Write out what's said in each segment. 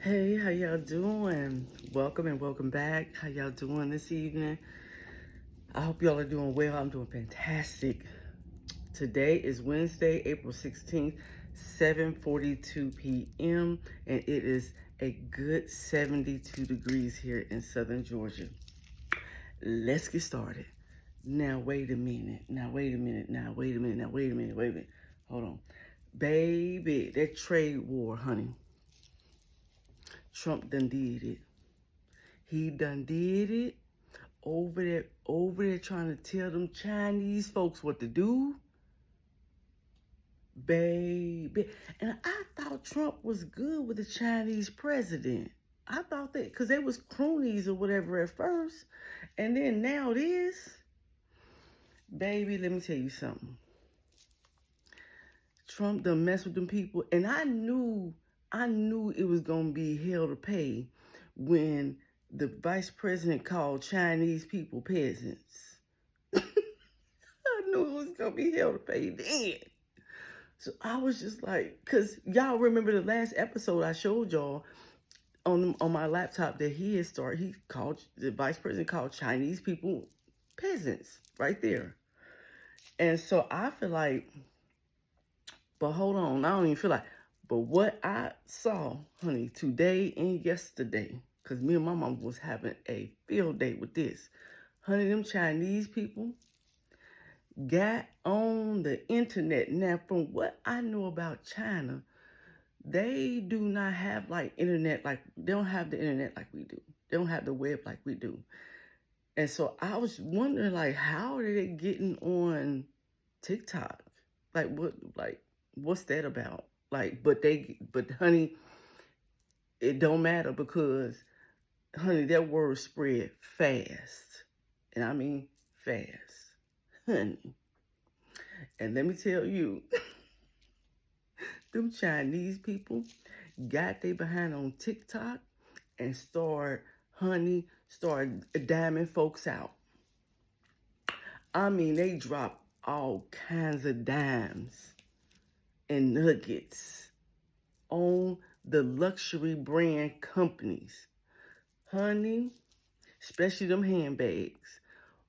Hey, how y'all doing? Welcome and welcome back. How y'all doing this evening? I hope y'all are doing well. I'm doing fantastic. Today is Wednesday, April 16th, 7:42 p.m. and it is a good 72 degrees here in southern Georgia. Let's get started. Now, wait a minute. Wait a minute. Hold on. Baby, that trade war, honey. Trump done did it. He done did it over there trying to tell them Chinese folks what to do. Baby. And I thought Trump was good with the Chinese president. I thought that because they was cronies or whatever at first. And then now this. Baby, let me tell you something. Trump done messed with them people. And I knew it was going to be hell to pay when the vice president called Chinese people peasants. I knew it was going to be hell to pay then. So I was just like, because y'all remember the last episode I showed y'all on my laptop that the vice president called Chinese people peasants right there. And so I feel like, but hold on, I don't even feel like, but what I saw, honey, today and yesterday, because me and my mom was having a field day with this. Honey, them Chinese people got on the internet. Now, from what I know about China, they do not have like internet, they don't have the internet like we do. They don't have the web like we do. And so I was wondering, how are they getting on TikTok? What's that about? But honey, it don't matter because, honey, that word spread fast. And I mean fast. Honey. And let me tell you, them Chinese people got they behind on TikTok and start diming folks out. I mean, they drop all kinds of dimes and nuggets on the luxury brand companies. Honey, especially them handbags.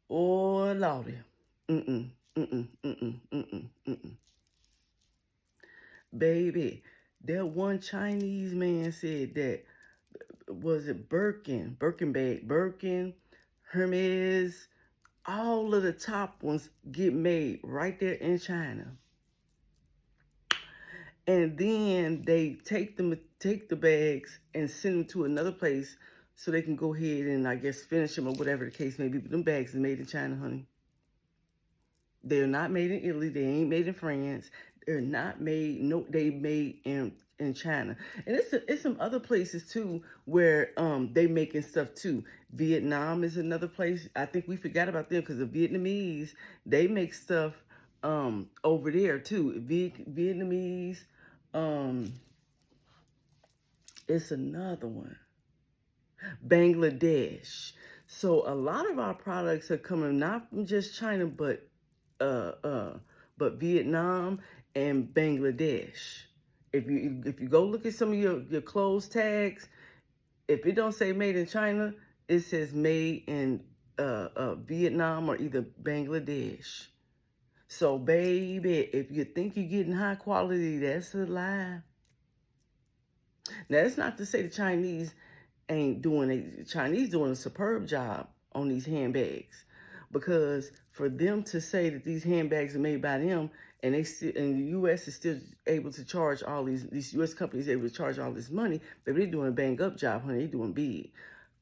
Oh, Lordy. Baby, that one Chinese man said that, was it Birkin bag, Hermes, all of the top ones get made right there in China. And then they take the bags and send them to another place so they can go ahead and, I guess, finish them or whatever the case may be. But them bags are made in China, honey. They're not made in Italy. They ain't made in France. They're not made, no, they made in China. And it's some other places too where they making stuff too. Vietnam is another place. I think we forgot about them because the Vietnamese, they make stuff over there too. Vietnamese, it's another one. Bangladesh. So a lot of our products are coming not from just China, but Vietnam and Bangladesh. If you go look at some of your clothes tags, if it don't say made in China, it says made in Vietnam or either Bangladesh. So baby, if you think you're getting high quality, that's a lie. Now that's not to say the Chinese doing a superb job on these handbags, because for them to say that these handbags are made by them, and the U.S. is still able to charge all these U.S. companies able to charge all this money, but they're doing a bang up job, honey. They're doing big.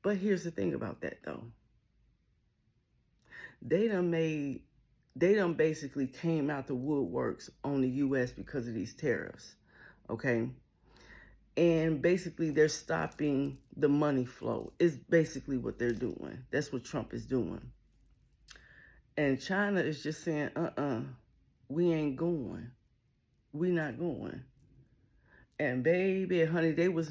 But here's the thing about that though. They done basically came out the woodworks on the U.S. because of these tariffs, okay? And basically they're stopping the money flow. Is basically what they're doing. That's what Trump is doing. And China is just saying, we ain't going. We not going. And baby, honey, they was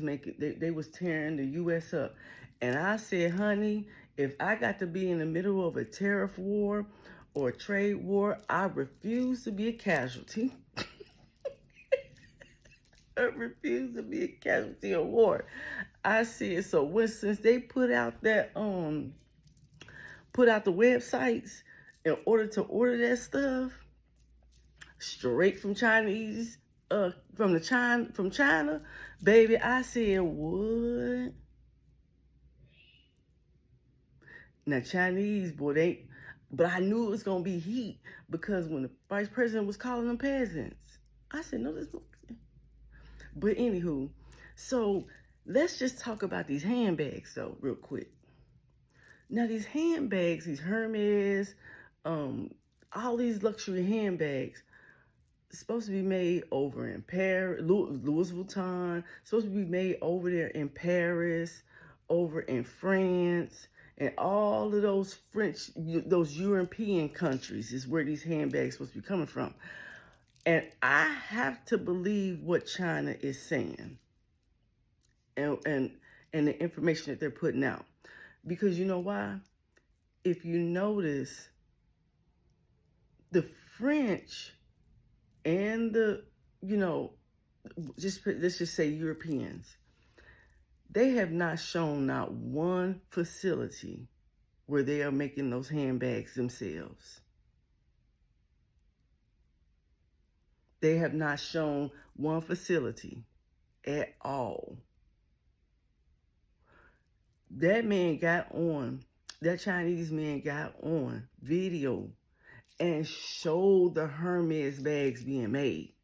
tearing the U.S. up. And I said, honey, if I got to be in the middle of a tariff war or a trade war, I refuse to be a casualty. refuse to be a casualty of war. I see it. So since they put out the websites in order to order that stuff straight from Chinese, from China, baby, I said what? Now Chinese boy, but I knew it was gonna be heat because when the vice president was calling them peasants, I said no, this. But anywho, so let's just talk about these handbags though, real quick. Now these handbags, these Hermes, all these luxury handbags, supposed to be made over in Paris, Louis Vuitton, supposed to be made over there in Paris, over in France, and all of those those European countries is where these handbags supposed to be coming from. And I have to believe what China is saying and the information that they're putting out. Because you know why? If you notice, the French and let's just say Europeans, they have not shown not one facility where they are making those handbags themselves. They have not shown one facility at all. That Chinese man got on video and showed the Hermes bags being made.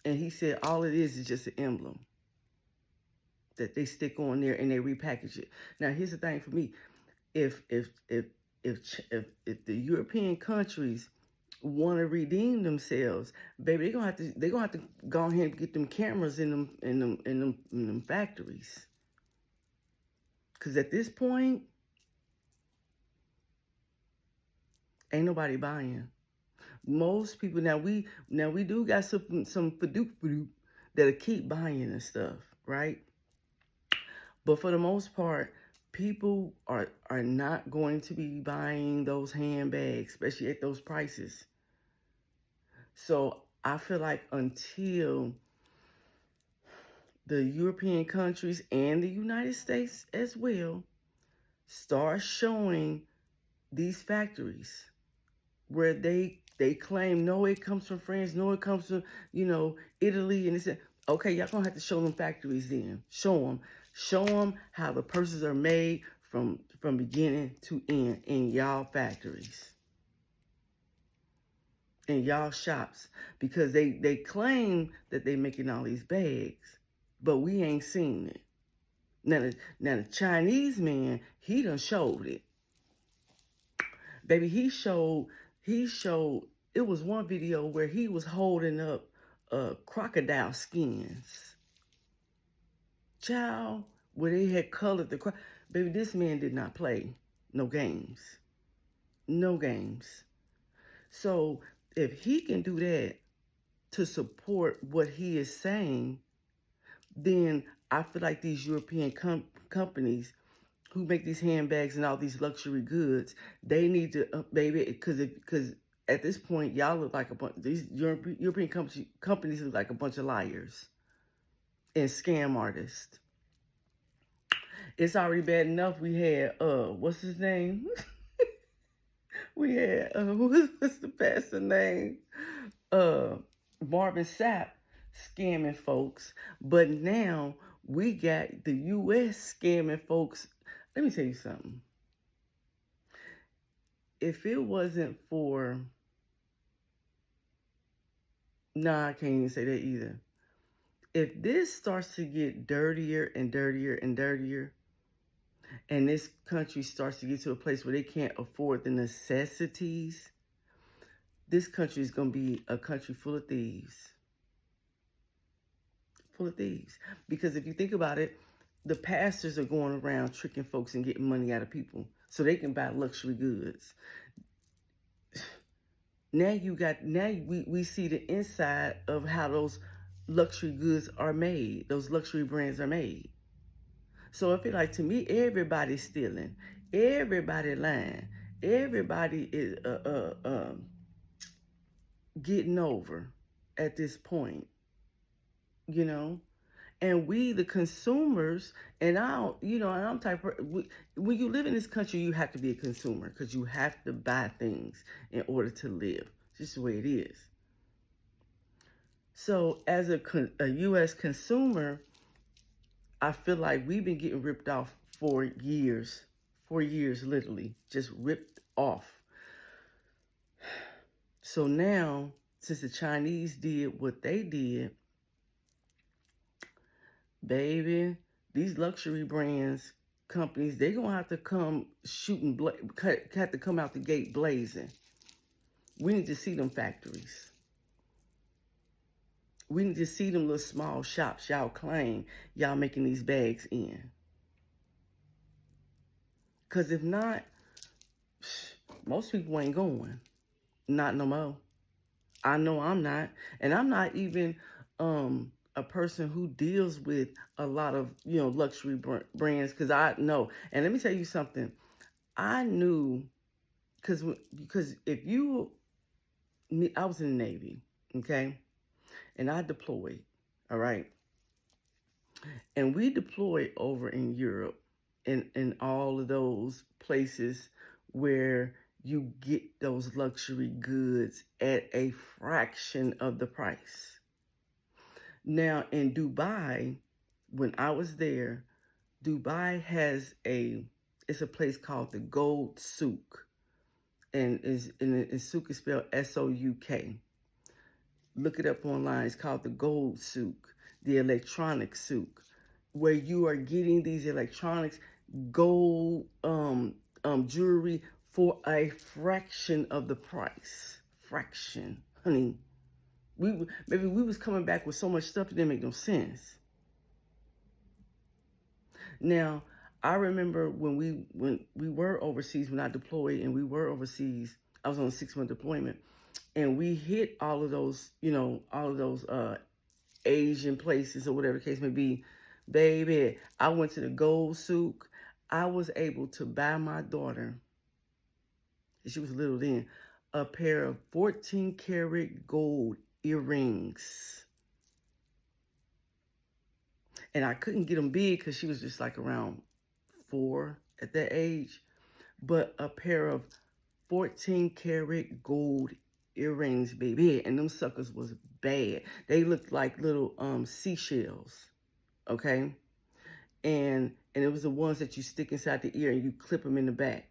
And he said all it is just an emblem that they stick on there and they repackage it. Now here's the thing for me. If the European countries want to redeem themselves, baby, they're gonna have to go ahead and get them cameras in them factories. Cause at this point, ain't nobody buying. Most people now we do got some fadoop that'll keep buying and stuff, right? But for the most part, people are not going to be buying those handbags, especially at those prices. So I feel like until the European countries and the United States as well start showing these factories where they claim, no, it comes from France, no, it comes from, Italy, and they said, okay, y'all gonna have to show them factories then. Show them how the purses are made from beginning to end in y'all factories, in y'all shops, because they claim that they making all these bags, but we ain't seen it. Now the Chinese man, he done showed it. Baby, he showed, it was one video where he was holding up crocodile skins. Child, where they had colored the baby, this man did not play no games. No games. So if he can do that to support what he is saying, then I feel like these European companies who make these handbags and all these luxury goods, they need to, baby, because at this point, y'all look like these European companies look like a bunch of liars and scam artists. It's already bad enough we had, what's his name? We had, what's the pastor name? Marvin Sapp scamming folks. But now we got the U.S. scamming folks. Let me tell you something. If it wasn't for, I can't even say that either. If this starts to get dirtier and dirtier and dirtier, and this country starts to get to a place where they can't afford the necessities, this country is going to be a country full of thieves. Full of thieves. Because if you think about it, the pastors are going around tricking folks and getting money out of people so they can buy luxury goods. Now we see the inside of how those luxury goods are made. Those luxury brands are made. So I feel like, to me, everybody's stealing. Everybody lying. Everybody is getting over. at this point, you know? And we, the consumers, and I don't, and I'm type of, when you live in this country, you have to be a consumer because you have to buy things in order to live. It's just the way it is. So as a U.S. consumer, I feel like we've been getting ripped off for years, literally, just ripped off. So now, since the Chinese did what they did, baby, these luxury brands, companies, they're going to have to come shooting, have to come out the gate blazing. We need to see them factories. We need to see them little small shops y'all claim y'all making these bags in. Because if not, most people ain't going. Not no more. I know I'm not. And I'm not even a person who deals with a lot of, luxury brands, because I know. And let me tell you something. I knew, because if you, I was in the Navy, okay? And I deployed, all right? And we deployed over in Europe, in all of those places where you get those luxury goods at a fraction of the price. Now, in Dubai, when I was there, Dubai has it's a place called the Gold Souk. And Souk is spelled S-O-U-K. Look it up online. It's called the Gold Souk, the electronic souk, where you are getting these electronics, gold jewelry for a fraction of the price. Fraction, honey. Maybe we was coming back with so much stuff that didn't make no sense. Now, I remember when we were overseas, when I deployed and we were overseas, I was on a 6-month deployment, and we hit all of those, Asian places or whatever the case may be. Baby, I went to the Gold Souk. I was able to buy my daughter, she was little then, a pair of 14 karat gold earrings. And I couldn't get them big because she was just like around 4 at that age. But a pair of 14 karat gold earrings, baby. And them suckers was bad. They looked like little seashells, okay? And it was the ones that you stick inside the ear and you clip them in the back.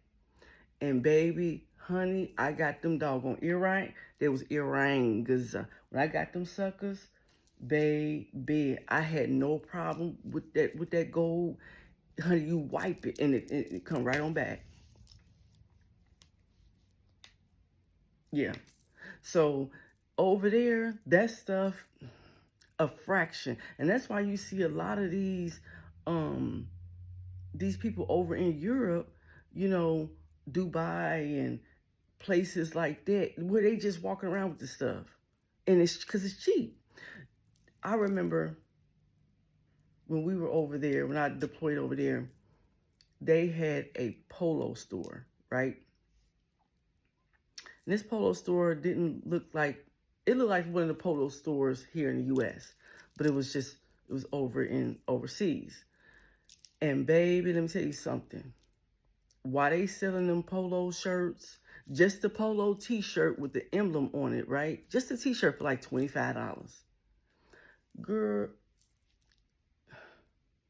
And baby, honey, I got them doggone earrings. They was earrings. When I got them suckers, baby, I had no problem with that gold. Honey, you wipe it and it come right on back. Yeah. So over there, that stuff, a fraction. And that's why you see a lot of these people over in Europe, Dubai and places like that, where they just walking around with the stuff. And it's because it's cheap. I remember when we were over there, when I deployed over there, they had a polo store, right? And this polo store didn't look like, it looked like one of the polo stores here in the U.S., but it was over in overseas. And baby, let me tell you something. Why they selling them polo shirts, just the polo t-shirt with the emblem on it, right? Just a t-shirt for like $25. Girl,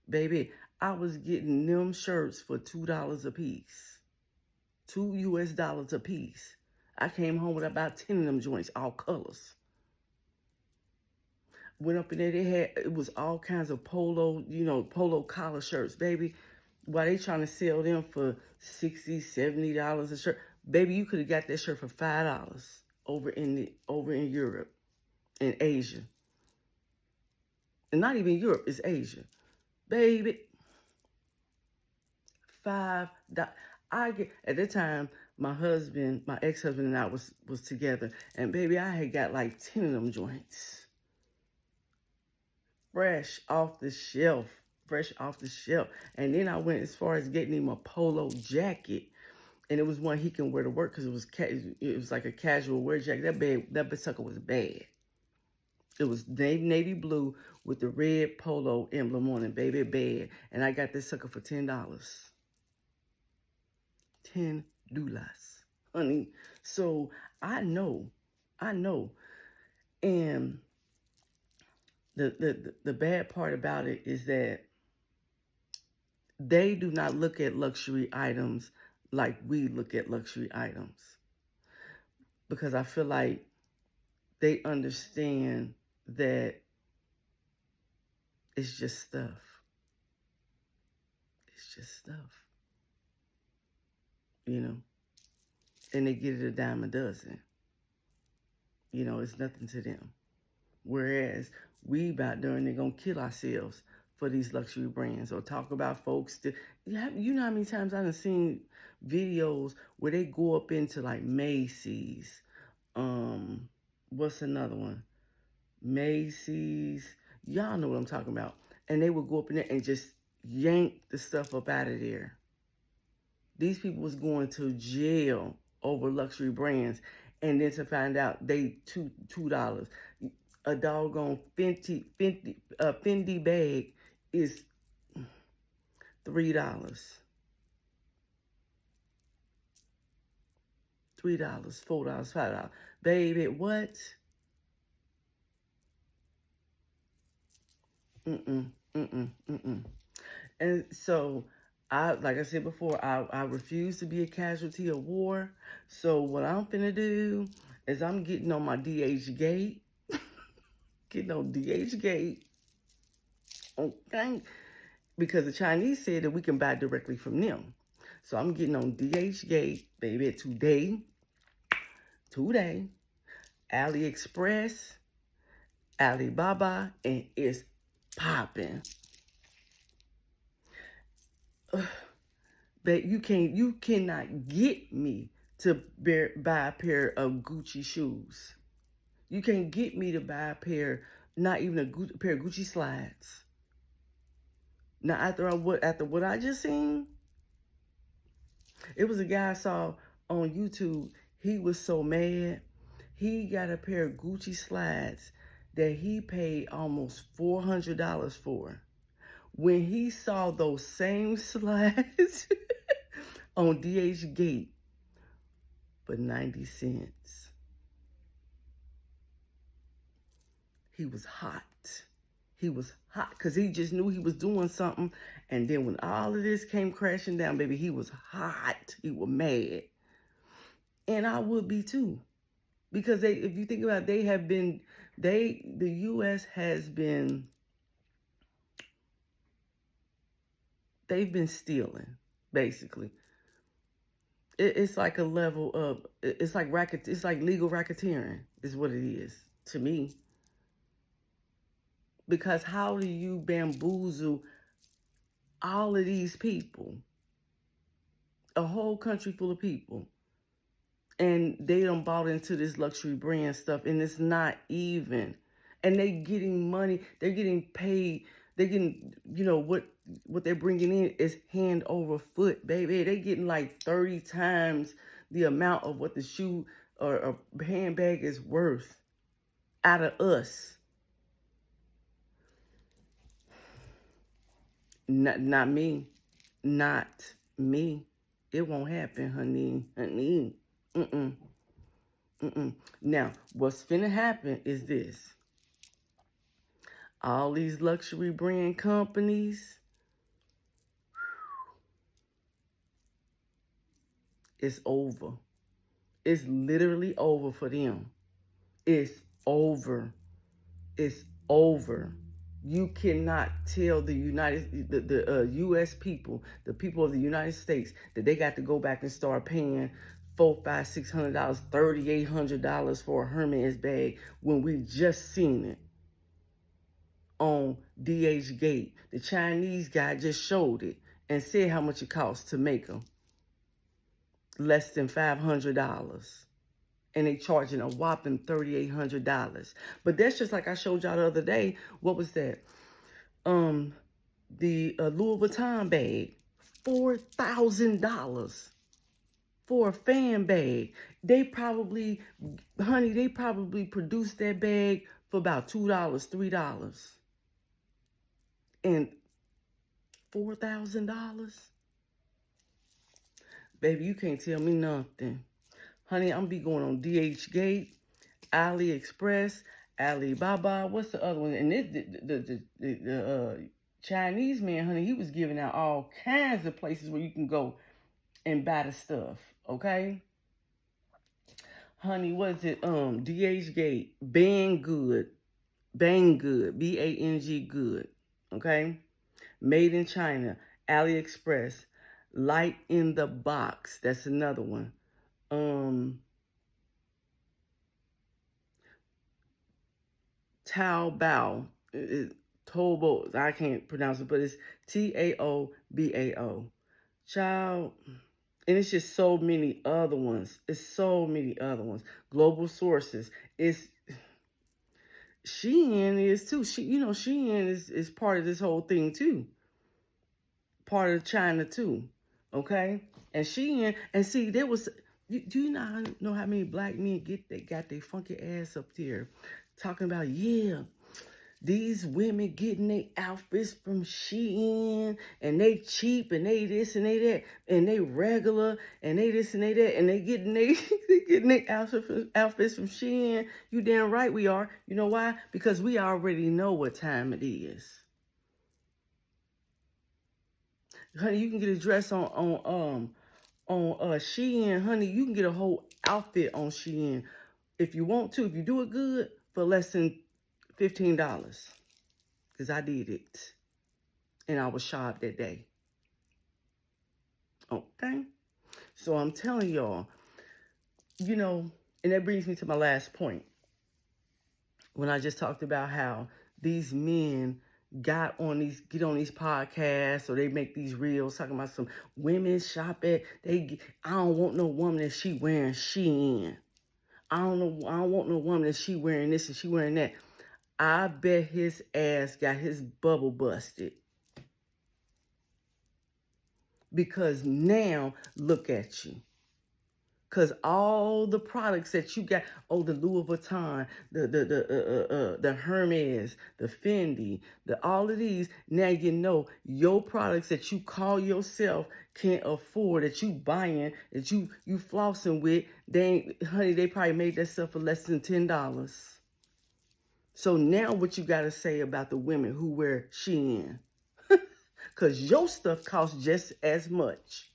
baby, I was getting them shirts for $2 a piece. $2 US a piece. I came home with about 10 of them joints, all colors. Went up in there, it was all kinds of polo, polo collar shirts, baby. Why they trying to sell them for $60, $70 a shirt? Baby, you could have got that shirt for $5 over in Europe and Asia. And not even Europe, it's Asia. Baby, $5. At that time, my ex-husband and I was together. And baby, I had got like 10 of them joints. Fresh off the shelf. And then I went as far as getting him a polo jacket. And it was one he can wear to work because it was like a casual wear jacket. That sucker was bad. It was navy blue with the red polo emblem on it, baby, bad. And I got this sucker for $10. $10, honey. So I know. And the bad part about it is that they do not look at luxury items like we look at luxury items. Because I feel like they understand that it's just stuff. It's just stuff. You know? And they get it a dime a dozen. You know, it's nothing to them. Whereas we about done, they're going to kill ourselves for these luxury brands or talk about folks. You know how many times I've seen videos where they go up into like Macy's. What's another one? Macy's. Y'all know what I'm talking about. And they would go up in there and just yank the stuff up out of there. These people was going to jail over luxury brands. And then to find out they $2. A doggone Fendi bag is $3. $3, $4, $5. Baby, what? And so, like I said before, I refuse to be a casualty of war. So what I'm finna do is I'm getting on my DH gate. Getting on DH gate. Okay? Because the Chinese said that we can buy directly from them. So I'm getting on DH gate, baby, today. AliExpress, Alibaba, and it's popping. But you cannot get me to buy a pair of Gucci shoes. You can't get me to buy a pair, not even a pair of Gucci slides. Now after what I just seen, it was a guy I saw on YouTube. He was so mad. He got a pair of Gucci slides that he paid almost $400 for. When he saw those same slides on DH Gate for 90 cents. He was hot. He was hot because he just knew he was doing something. And then when all of this came crashing down, baby, he was hot. He was mad. And I would be too. Because if you think about it, the U.S. has been, they've been stealing, basically. It's like a level of, it's like legal racketeering is what it is to me. Because how do you bamboozle all of these people, a whole country full of people, and they done bought into this luxury brand stuff, and it's not even, and they getting money, they're getting paid, they're getting, what they're bringing in is hand over foot, baby. They getting like 30 times the amount of what the shoe or a handbag is worth out of us. Not me. Not me. It won't happen, honey. Now, what's finna happen is this. All these luxury brand companies, it's over. It's literally over for them. It's over. It's over. You cannot tell the U.S. people, the people of the United States, that they got to go back and start paying $400, $500, $600, $3,800 for a Hermes bag when we just seen it on DH Gate. The Chinese guy just showed it and said how much it costs to make them. Less than $500. And they charging a whopping $3,800. But that's just like I showed y'all the other day. What was that? The Louis Vuitton bag, $4,000 for a fan bag. They probably produced that bag for about $2, $3, and $4,000. Baby, you can't tell me nothing. Honey, I'm be going on DHgate, AliExpress, Alibaba. What's the other one? And the Chinese man, honey, he was giving out all kinds of places where you can go and buy the stuff. Okay, honey, what is it? DHgate, Banggood, Bang Good. Okay, Made in China, AliExpress, Light in the Box. That's another one. Taobao, Tobo, I can't pronounce it, but it's Taobao. Child, and it's just so many other ones. It's so many other ones. Global Sources. It's Shein is too. Shein is part of this whole thing too. Part of China too. Okay? And Shein, and see, there was, do you not know how many black men got their funky ass up there talking about, yeah, these women getting their outfits from Shein, and they cheap, and they this and they that, and they regular, and they this and they that, and they getting their outfits from Shein. You damn right we are. You know why? Because we already know what time it is. Honey, you can get a dress on Shein, honey. You can get a whole outfit on Shein if you want to. If you do it good, for less than $15, because I did it, and I was sharp that day. Okay, so I'm telling y'all, and that brings me to my last point. When I just talked about how these men get on these podcasts, or they make these reels talking about some women shop at. I don't want no woman that she wearing Shein. I don't want no woman that she wearing this and she wearing that. I bet his ass got his bubble busted. Because now, look at you. Because all the products that you got, the Louis Vuitton, the Hermes, the Fendi, all of these, now you know your products that you call yourself can't afford, that you buying, that you flossing with, they probably made that stuff for less than $10. So now what you got to say about the women who wear Shein? Because your stuff costs just as much.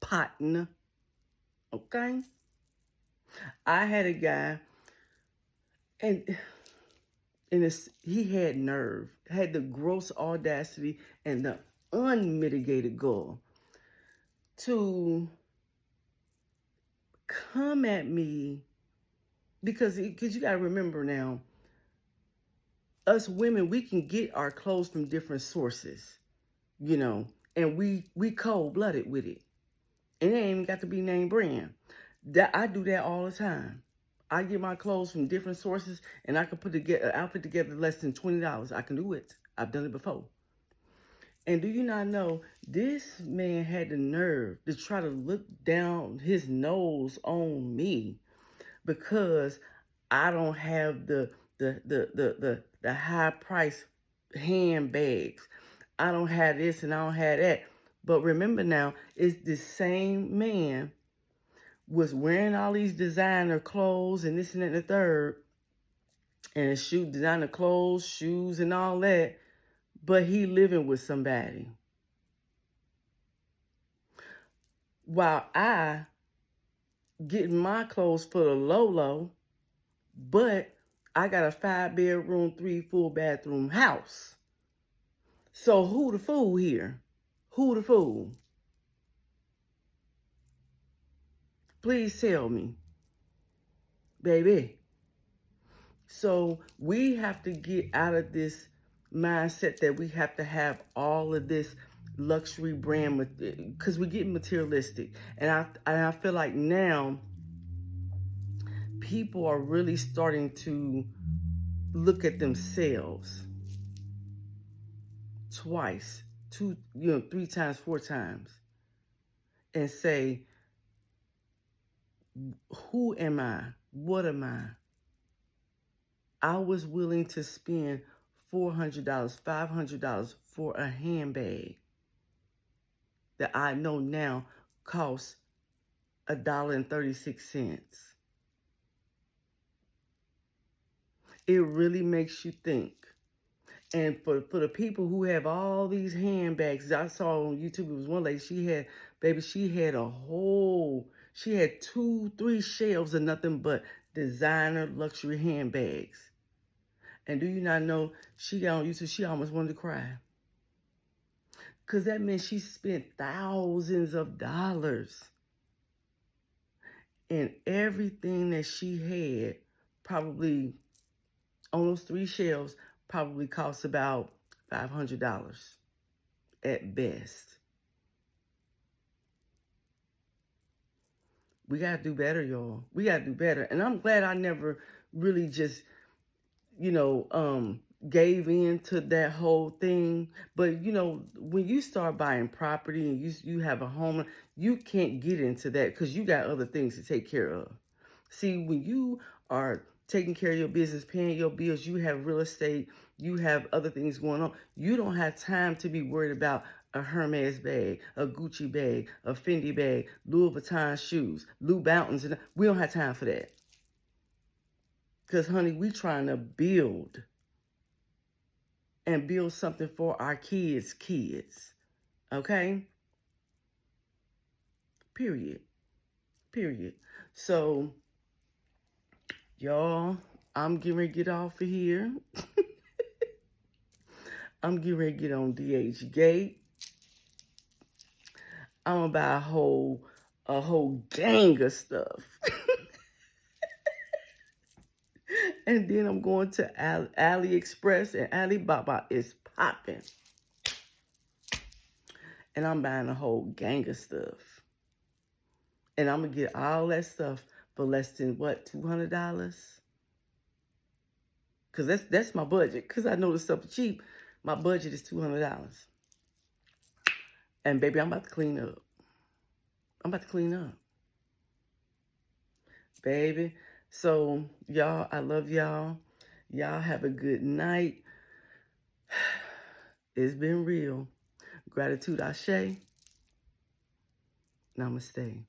Partner. Okay? I had a guy, and he had nerve, had the gross audacity and the unmitigated gall to come at me, because you got to remember now, us women, we can get our clothes from different sources, and we cold-blooded with it. And it ain't even got to be name brand. I do that all the time. I get my clothes from different sources, and I can put an outfit together less than $20. I can do it. I've done it before. And do you not know, this man had the nerve to try to look down his nose on me because I don't have the high price handbags. I don't have this and I don't have that. But remember now, it's the same man was wearing all these designer clothes and this and that and the third, and designer clothes, shoes, and all that, but he living with somebody. While I getting my clothes for the low, but I got a 5-bedroom, 3 full bathroom house. So who the fool here? Who the fool? Please tell me, baby. So we have to get out of this mindset that we have to have all of this luxury brand, because we're getting materialistic. And I feel like now people are really starting to look at themselves twice, 3 times, 4 times, and say, who am I? What am I? I was willing to spend $400, $500 for a handbag that I know now costs $1.36. It really makes you think. And for the people who have all these handbags, I saw on YouTube, it was one lady, she had 2, 3 shelves of nothing but designer luxury handbags. And do you not know, she got on YouTube, she almost wanted to cry. Because that meant she spent thousands of dollars. And everything that she had, probably on those 3 shelves, probably cost about $500 at best. We got to do better, y'all. We got to do better. And I'm glad I never really just, gave in to that whole thing. But, when you start buying property and you have a home, you can't get into that because you got other things to take care of. See, when you are taking care of your business, paying your bills, you have real estate, you have other things going on. You don't have time to be worried about a Hermes bag, a Gucci bag, a Fendi bag, Louis Vuitton shoes, Lou Bountons. And we don't have time for that. Because, honey, we trying to build and build something for our kids' kids. Okay? Period. So, y'all, I'm getting ready to get off of here. I'm getting ready to get on DH Gate. I'm gonna buy a whole gang of stuff. And then I'm going to AliExpress, and Alibaba is popping. And I'm buying a whole gang of stuff. And I'm going to get all that stuff for less than, what, $200? Because that's my budget. Because I know the stuff is cheap. My budget is $200. And, baby, I'm about to clean up. Baby. So, y'all, I love y'all. Y'all have a good night. It's been real. Gratitude, Ashe. Namaste.